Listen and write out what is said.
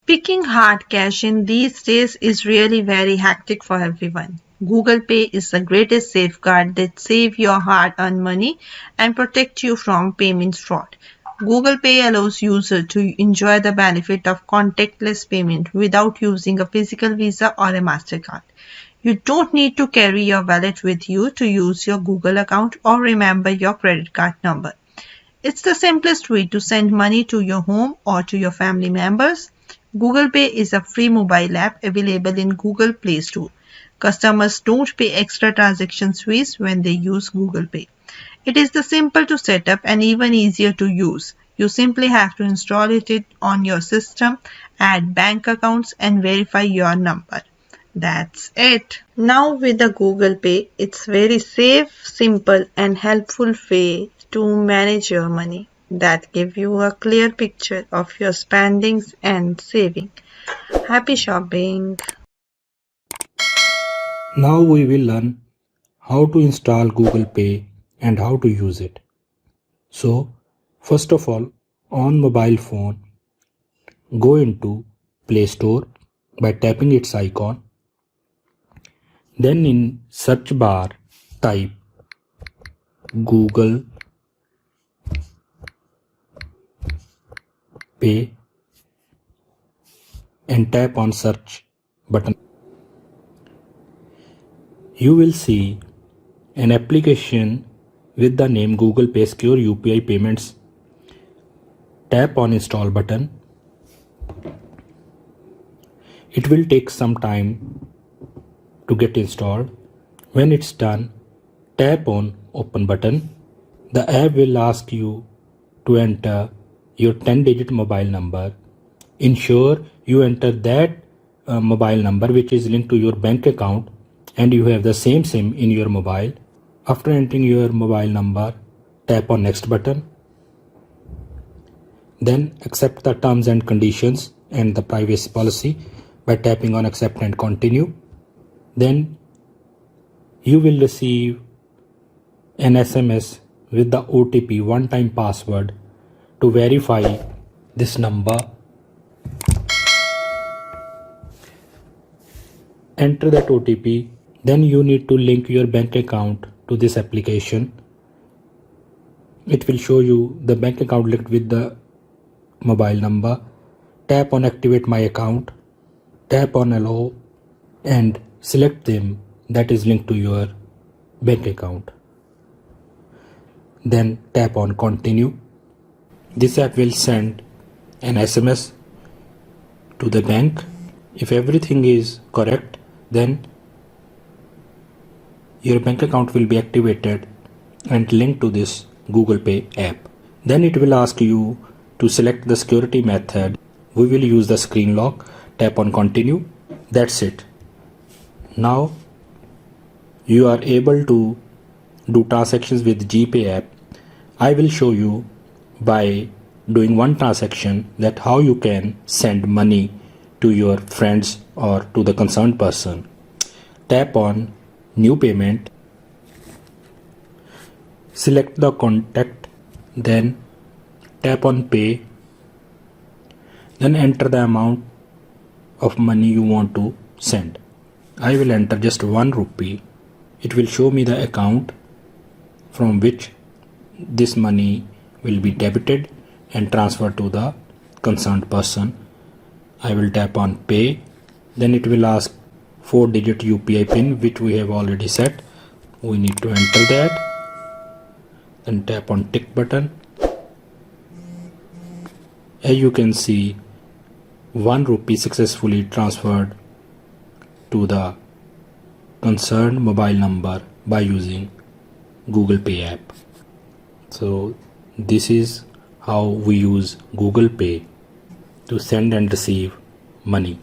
Picking hard cash in these days is really very hectic for everyone. Google Pay is the greatest safeguard that save your hard-earned money and protect you from payment fraud. Google Pay allows users to enjoy the benefit of contactless payment without using a physical Visa or a MasterCard. You don't need to carry your wallet with you to use your Google account or remember your credit card number. It's the simplest way to send money to your home or to your family members. Google Pay is a free mobile app available in Google Play Store. Customers don't pay extra transaction fees when they use Google Pay. It is the simple to set up and even easier to use. You simply have to install it on your system, add bank accounts and verify your number. That's it. Now with the Google Pay, it's very safe, simple and helpful way to manage your money that give you a clear picture of your spendings and saving. Happy shopping! Now we will learn how to install Google Pay and how to use it. So, first of all, on mobile phone, go into Play Store by tapping its icon. Then in search bar, type Google Pay and tap on search button. You will see an application with the name Google Pay Secure UPI Payments. Tap on install button. It will take some time to get installed. When it's done, tap on open button. The app will ask you to enter your 10-digit mobile number. Ensure you enter that mobile number which is linked to your bank account and you have the same SIM in your mobile. After entering your mobile number, tap on next button. Then accept the terms and conditions and the privacy policy by tapping on accept and continue. Then you will receive an SMS with the OTP one-time password to verify this number. Enter that OTP. Then you need to link your bank account to this application. It will show you the bank account linked with the mobile number. Tap on activate my account. Tap on allow and select them that is linked to your bank account. Then tap on continue. This app will send an SMS to the bank. If everything is correct, then your bank account will be activated and linked to this Google Pay app. Then it will ask you to select the security method. We will use the screen lock. Tap on continue. That's it. Now you are able to do transactions with GPay app. I will show you by doing one transaction that how you can send money to your friends or to the concerned person. Tap on new payment. Select the contact. Then tap on pay. Then enter the amount of money you want to send. I will enter just 1 rupee. It will show me the account from which this money will be debited and transferred to the concerned person. I will tap on pay. Then it will ask 4-digit UPI pin which we have already set. We need to enter that. Then tap on tick button. As you can see, 1 rupee successfully transferred to the concerned mobile number by using Google Pay app. So this is how we use Google Pay to send and receive money.